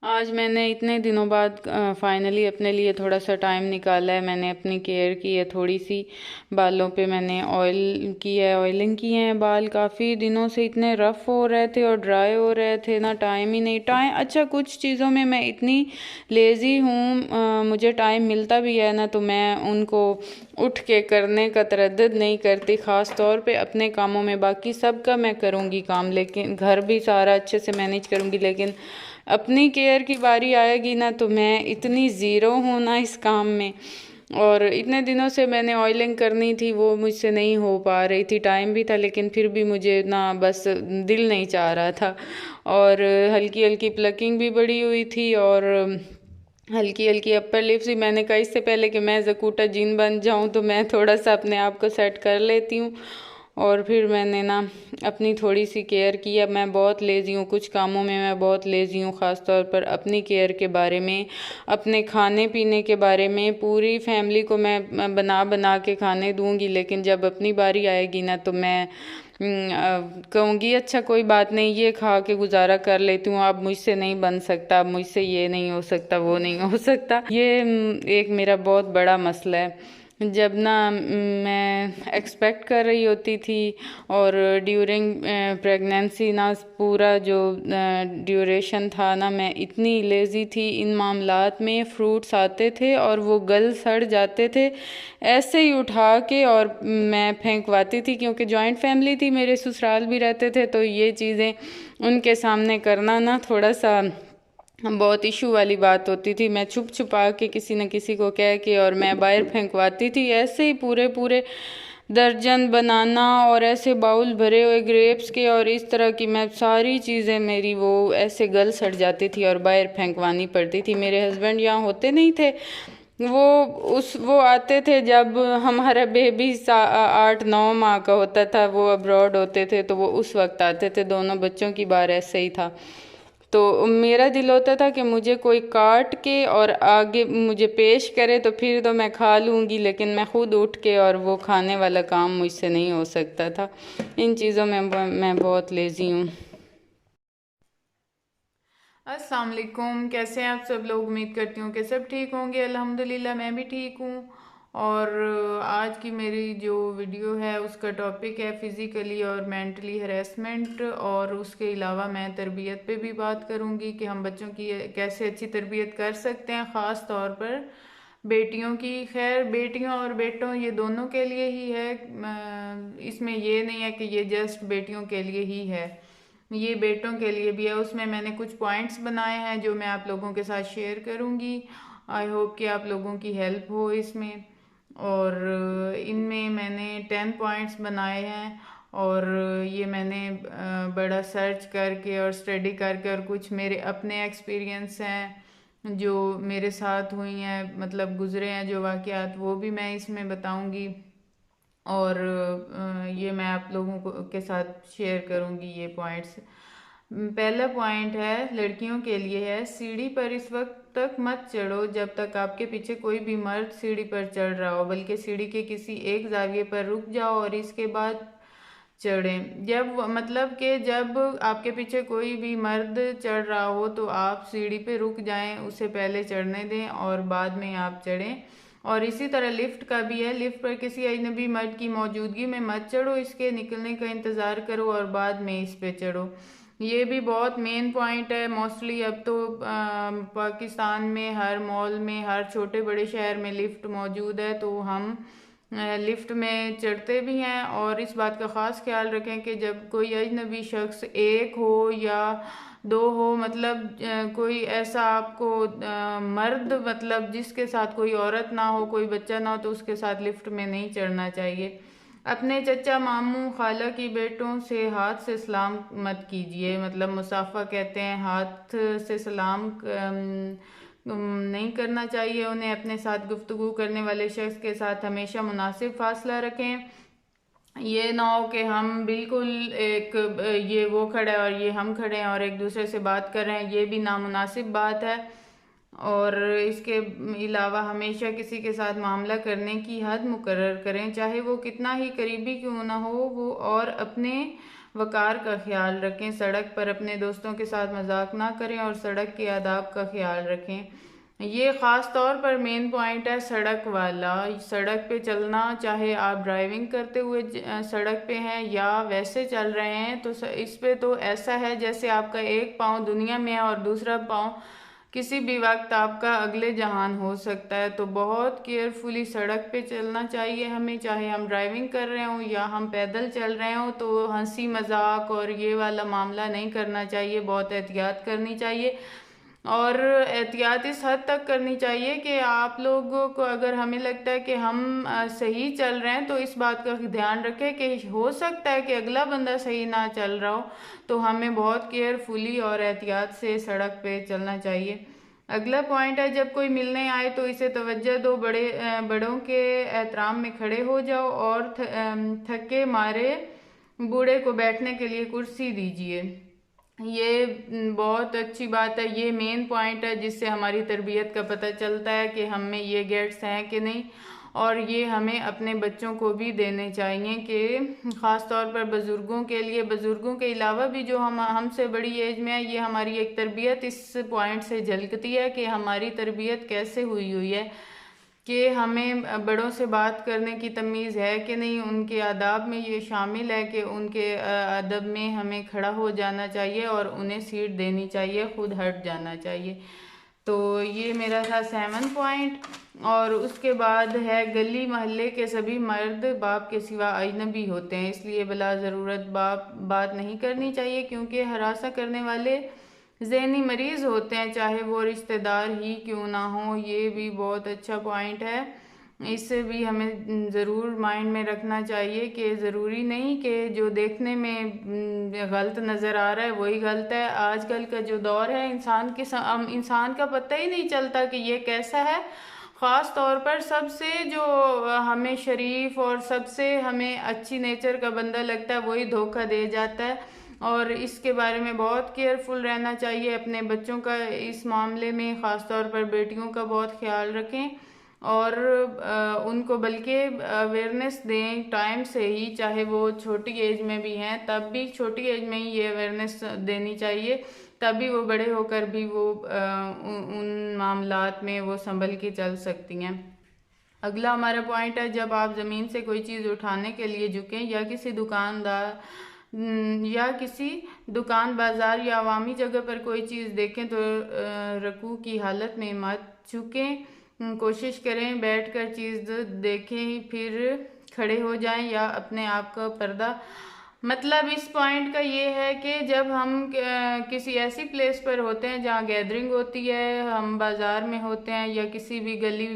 आज मैंने इतने दिनों बाद फाइनली अपने लिए थोड़ा सा टाइम निकाला है। मैंने अपनी केयर की है थोड़ी सी। बालों पे मैंने ऑयल की है, ऑयलिंग की है। बाल काफ़ी दिनों से इतने रफ़ हो रहे थे और ड्राई हो रहे थे ना, टाइम ही नहीं। टाइम अच्छा, कुछ चीज़ों में मैं इतनी लेज़ी हूँ, मुझे टाइम मिलता भी है ना तो मैं उनको उठ के करने का तरद्दुद नहीं करती, ख़ास तौर पे अपने कामों में। बाकी सब का मैं करूँगी काम, लेकिन घर भी सारा अच्छे से मैनेज करूँगी, लेकिन अपनी केयर की बारी आएगी ना तो मैं इतनी ज़ीरो हूँ ना इस काम में। और इतने दिनों से मैंने ऑयलिंग करनी थी, वो मुझसे नहीं हो पा रही थी। टाइम भी था लेकिन फिर भी मुझे ना बस दिल नहीं चाह रहा था। और हल्की हल्की प्लकिंग भी बड़ी हुई थी और हल्की हल्की अपर लिप्स भी। मैंने कहा इससे पहले कि मैं जकूटा जीन बन जाऊं तो मैं थोड़ा सा अपने आप को सेट कर लेती हूँ। और फिर मैंने ना अपनी थोड़ी सी केयर की। अब मैं बहुत लेज़ी हूँ, कुछ कामों में मैं बहुत लेज़ी हूँ, ख़ास तौर पर अपनी केयर के बारे में, अपने खाने पीने के बारे में। पूरी फैमिली को मैं बना बना के खाने दूँगी, लेकिन जब अपनी बारी आएगी ना तो मैं कहूँगी अच्छा कोई बात नहीं, ये खा के गुजारा कर लेती हूँ, अब मुझसे नहीं बन सकता, अब मुझसे ये नहीं हो सकता, वो नहीं हो सकता। ये एक मेरा बहुत बड़ा मसला है। जब ना मैं एक्सपेक्ट कर रही होती थी और ड्यूरिंग प्रेगनेंसी ना पूरा जो ड्यूरेशन था ना, मैं इतनी लेज़ी थी इन मामलात में। फ्रूट्स आते थे और वो गल सड़ जाते थे ऐसे ही उठा के, और मैं फेंकवाती थी क्योंकि जॉइंट फैमिली थी, मेरे ससुराल भी रहते थे, तो ये चीज़ें उनके सामने करना ना थोड़ा सा बहुत इशू वाली बात होती थी। मैं छुप छुपा के किसी न किसी को कह के और मैं बाहर फेंकवाती थी। ऐसे ही पूरे पूरे दर्जन बनाना और ऐसे बाउल भरे हुए ग्रेप्स के और इस तरह की मैं सारी चीज़ें मेरी वो ऐसे गल सड़ जाती थी और बाहर फेंकवानी पड़ती थी। मेरे हस्बैंड यहाँ होते नहीं थे, वो आते थे जब हमारा बेबी 8-9 माह का होता था। वो अब्रॉड होते थे तो वो उस वक्त आते थे। दोनों बच्चों की बार ऐसे ही था। तो मेरा दिल होता था कि मुझे कोई काट के और आगे मुझे पेश करे तो फिर तो मैं खा लूँगी, लेकिन मैं खुद उठ के और वो खाने वाला काम मुझसे नहीं हो सकता था। इन चीज़ों में मैं बहुत लेज़ी हूँ। अस्सलाम वालेकुम, कैसे हैं आप सब लोग? उम्मीद करती हूँ कि सब ठीक होंगे। अल्हम्दुलिल्लाह मैं भी ठीक हूँ। और आज की मेरी जो वीडियो है उसका टॉपिक है फ़िज़िकली और मेंटली हरेसमेंट, और उसके अलावा मैं तरबियत पे भी बात करूँगी कि हम बच्चों की कैसे अच्छी तरबियत कर सकते हैं, ख़ास तौर पर बेटियों की। खैर, बेटियों और बेटों ये दोनों के लिए ही है, इसमें ये नहीं है कि ये जस्ट बेटियों के लिए ही है, ये बेटों के लिए भी है। उसमें मैंने कुछ पॉइंट्स बनाए हैं जो मैं आप लोगों के साथ शेयर करूंगी। आई होप कि आप लोगों की हेल्प हो इसमें। और इनमें मैंने 10 पॉइंट्स बनाए हैं, और ये मैंने बड़ा सर्च करके और स्टडी करके, और कुछ मेरे अपने एक्सपीरियंस हैं जो मेरे साथ हुई हैं, मतलब गुजरे हैं जो वाक़यात, वो भी मैं इसमें बताऊंगी। और ये मैं आप लोगों को के साथ शेयर करूंगी ये पॉइंट्स। पहला पॉइंट है, लड़कियों के लिए है, सीढ़ी पर इस वक्त तक मत चढ़ो जब तक आपके पीछे कोई भी मर्द सीढ़ी पर चढ़ रहा हो, बल्कि सीढ़ी के किसी एक जाविये पर रुक जाओ और इसके बाद चढ़ें। जब मतलब कि जब आपके पीछे कोई भी मर्द चढ़ रहा हो तो आप सीढ़ी पे रुक जाएं, उसे पहले चढ़ने दें और बाद में आप चढ़ें। और इसी तरह लिफ्ट का भी है, लिफ्ट पर किसी अजनबी मर्द की मौजूदगी में मत चढ़ो, इसके निकलने का इंतज़ार करो और बाद में इस पे चढ़ो। ये भी बहुत मेन पॉइंट है। मोस्टली अब तो पाकिस्तान में हर मॉल में, हर छोटे बड़े शहर में लिफ्ट मौजूद है, तो हम लिफ्ट में चढ़ते भी हैं। और इस बात का ख़ास ख्याल रखें कि जब कोई अजनबी शख्स एक हो या दो हो, मतलब कोई ऐसा आपको मर्द, मतलब जिसके साथ कोई औरत ना हो, कोई बच्चा ना हो, तो उसके साथ लिफ्ट में नहीं चढ़ना चाहिए। अपने चचा मामू खाला की बेटों से हाथ से सलाम मत कीजिए, मतलब मुसाफा कहते हैं, हाथ से सलाम नहीं करना चाहिए उन्हें। अपने साथ गुफ्तगू करने वाले शख्स के साथ हमेशा मुनासिब फासला रखें। ये ना हो कि हम बिल्कुल एक ये वो खड़ा है और ये हम खड़े हैं और एक दूसरे से बात कर रहे हैं, ये भी नामुनासिब बात है। और इसके अलावा हमेशा किसी के साथ मामला करने की हद मुकर्रर करें, चाहे वो कितना ही करीबी क्यों ना हो वो, और अपने वक़ार का ख्याल रखें, सड़क पर अपने दोस्तों के साथ मजाक ना करें और सड़क के आदाब का ख्याल रखें। ये ख़ास तौर पर मेन पॉइंट है सड़क वाला। सड़क पे चलना, चाहे आप ड्राइविंग करते हुए सड़क पे हैं या वैसे चल रहे हैं, तो इस पे तो ऐसा है जैसे आपका एक पाँव दुनिया में है और दूसरा पाँव किसी भी वक्त आपका अगले जहान हो सकता है। तो बहुत केयरफुली सड़क पे चलना चाहिए हमें, चाहे हम ड्राइविंग कर रहे हों या हम पैदल चल रहे हों। तो हंसी मजाक और ये वाला मामला नहीं करना चाहिए, बहुत एहतियात करनी चाहिए। और एहतियात इस हद तक करनी चाहिए कि आप लोगों को अगर हमें लगता है कि हम सही चल रहे हैं, तो इस बात का ध्यान रखें कि हो सकता है कि अगला बंदा सही ना चल रहा हो, तो हमें बहुत केयरफुली और एहतियात से सड़क पे चलना चाहिए। अगला पॉइंट है, जब कोई मिलने आए तो इसे तवज्जो दो, बड़ों के एहतराम में खड़े हो जाओ और थके मारे बूढ़े को बैठने के लिए कुर्सी दीजिए। ये बहुत अच्छी बात है, ये मेन पॉइंट है जिससे हमारी तरबियत का पता चलता है कि हम में ये गेट्स हैं कि नहीं। और ये हमें अपने बच्चों को भी देने चाहिए कि ख़ास तौर पर बुज़ुर्गों के लिए, बुज़ुर्गों के अलावा भी जो हमसे बड़ी एज में है, ये हमारी एक तरबियत इस पॉइंट से झलकती है कि हमारी तरबियत कैसे हुई हुई है, कि हमें बड़ों से बात करने की तमीज़ है कि नहीं। उनके आदाब में ये शामिल है कि उनके अदब में हमें खड़ा हो जाना चाहिए और उन्हें सीट देनी चाहिए, खुद हट जाना चाहिए। तो ये मेरा था 7 पॉइंट। और उसके बाद है, गली मोहल्ले के सभी मर्द बाप के सिवा अजनबी होते हैं, इसलिए बिला ज़रूरत बात नहीं करनी चाहिए, क्योंकि हरासा करने वाले ज़हनी मरीज़ होते हैं, चाहे वो रिश्तेदार ही क्यों ना हो। ये भी बहुत अच्छा पॉइंट है, इसे भी हमें ज़रूर माइंड में रखना चाहिए कि ज़रूरी नहीं कि जो देखने में गलत नज़र आ रहा है वही गलत है। आजकल का जो दौर है, इंसान का पता ही नहीं चलता कि ये कैसा है। ख़ास तौर पर सबसे जो हमें शरीफ और सबसे हमें अच्छी नेचर का बंदा लगता है, वही धोखा दे जाता है। और इसके बारे में बहुत केयरफुल रहना चाहिए। अपने बच्चों का इस मामले में, ख़ास तौर पर बेटियों का बहुत ख्याल रखें और उनको बल्कि अवेयरनेस दें टाइम से ही, चाहे वो छोटी एज में भी हैं, तब भी छोटी एज में ही ये अवेयरनेस देनी चाहिए, तभी वो बड़े होकर भी वो उन मामलात में वो संभल के चल सकती हैं। अगला हमारा पॉइंट है, जब आप ज़मीन से कोई चीज़ उठाने के लिए झुकें या किसी दुकान बाजार या अवामी जगह पर कोई चीज़ देखें, तो रकू की हालत में मत झुकें। कोशिश करें बैठकर चीज़ देखें, फिर खड़े हो जाएं या अपने आप का पर्दा। मतलब इस पॉइंट का ये है कि जब हम किसी ऐसी प्लेस पर होते हैं जहाँ गैदरिंग होती है, हम बाज़ार में होते हैं या किसी भी गली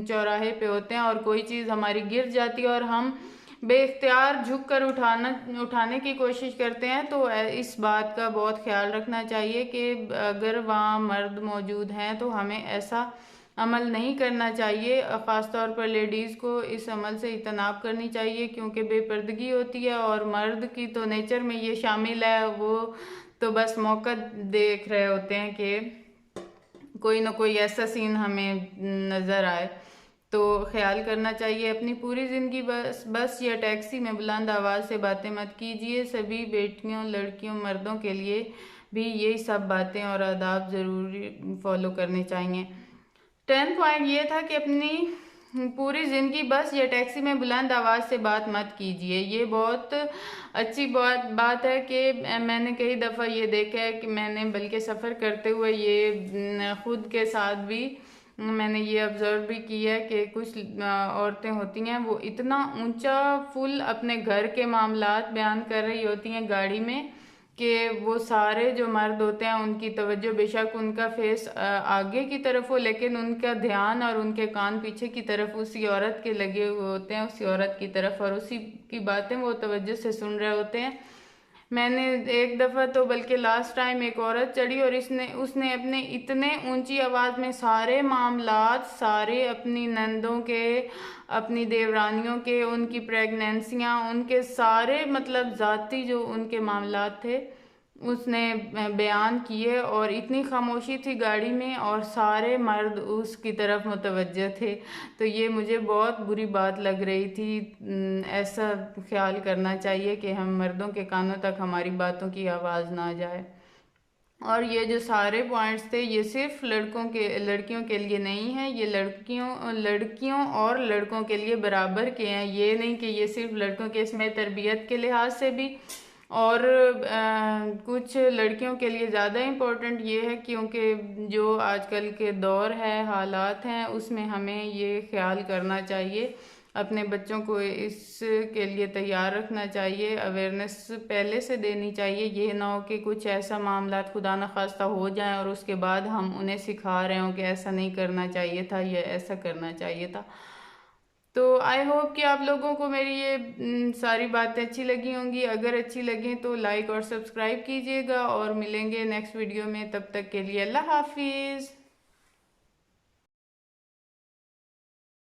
चौराहे पे होते हैं और कोई चीज़ हमारी गिर जाती है और हम बेख्तियार झुक कर उठाने की कोशिश करते हैं, तो इस बात का बहुत ख्याल रखना चाहिए कि अगर वहाँ मर्द मौजूद हैं तो हमें ऐसा अमल नहीं करना चाहिए। ख़ास तौर पर लेडीज़ को इस अमल से इजतनाब करनी चाहिए, क्योंकि बेपर्दगी होती है और मर्द की तो नेचर में ये शामिल है, वो तो बस मौका देख रहे होते हैं कि कोई ना कोई ऐसा सीन हमें नज़र आए। तो ख्याल करना चाहिए अपनी पूरी ज़िंदगी बस या टैक्सी में बुलंद आवाज़ से बातें मत कीजिए। सभी बेटियों, लड़कियों, मर्दों के लिए भी यही सब बातें और आदाब ज़रूरी फॉलो करने चाहिए। 10 पॉइंट ये था कि अपनी पूरी ज़िंदगी बस या टैक्सी में बुलंद आवाज़ से बात मत कीजिए। ये बहुत अच्छी बात है कि मैंने कई दफ़ा ये देखा है कि मैंने बल्कि सफ़र करते हुए ये ख़ुद के साथ भी मैंने ये ऑब्ज़र्व भी किया है कि कुछ औरतें होती हैं, वो इतना ऊंचा फुल अपने घर के मामलात बयान कर रही होती हैं गाड़ी में कि वो सारे जो मर्द होते हैं उनकी तवज्जो बेशक उनका फेस आगे की तरफ हो, लेकिन उनका ध्यान और उनके कान पीछे की तरफ उसी औरत के लगे हुए होते हैं, उसी औरत की तरफ, और उसी की बातें वो तवज्जो से सुन रहे होते हैं। मैंने एक दफ़ा तो बल्कि लास्ट टाइम एक औरत चढ़ी और उसने अपने इतने ऊंची आवाज़ में सारे मामलात, सारे अपनी नंदों के, अपनी देवरानियों के, उनकी प्रेगनेंसियाँ, उनके सारे मतलब ज़ाती जो उनके मामलात थे, उसने बयान किए, और इतनी खामोशी थी गाड़ी में और सारे मर्द उसकी तरफ मुतवज्जे थे। तो ये मुझे बहुत बुरी बात लग रही थी। ऐसा ख्याल करना चाहिए कि हम मर्दों के कानों तक हमारी बातों की आवाज़ ना जाए। और ये जो सारे पॉइंट्स थे ये सिर्फ लड़कियों के लिए नहीं है, ये लड़कियों और लड़कों के लिए बराबर के हैं। ये नहीं कि ये सिर्फ लड़कों के, इसमें तरबियत के लिहाज से भी और कुछ लड़कियों के लिए ज़्यादा इम्पोर्टेंट ये है, क्योंकि जो आजकल के दौर है, हालात हैं, उसमें हमें ये ख्याल करना चाहिए, अपने बच्चों को इसके लिए तैयार रखना चाहिए, अवेयरनेस पहले से देनी चाहिए। ये ना हो कि कुछ ऐसा मामला खुदा न खास्ता हो जाए और उसके बाद हम उन्हें सिखा रहे हों कि ऐसा नहीं करना चाहिए था या ऐसा करना चाहिए था। तो आई होप कि आप लोगों को मेरी ये सारी बातें अच्छी लगी होंगी। अगर अच्छी लगी तो लाइक और सब्सक्राइब कीजिएगा, और मिलेंगे नेक्स्ट वीडियो में। तब तक के लिए अल्लाह हाफिज़।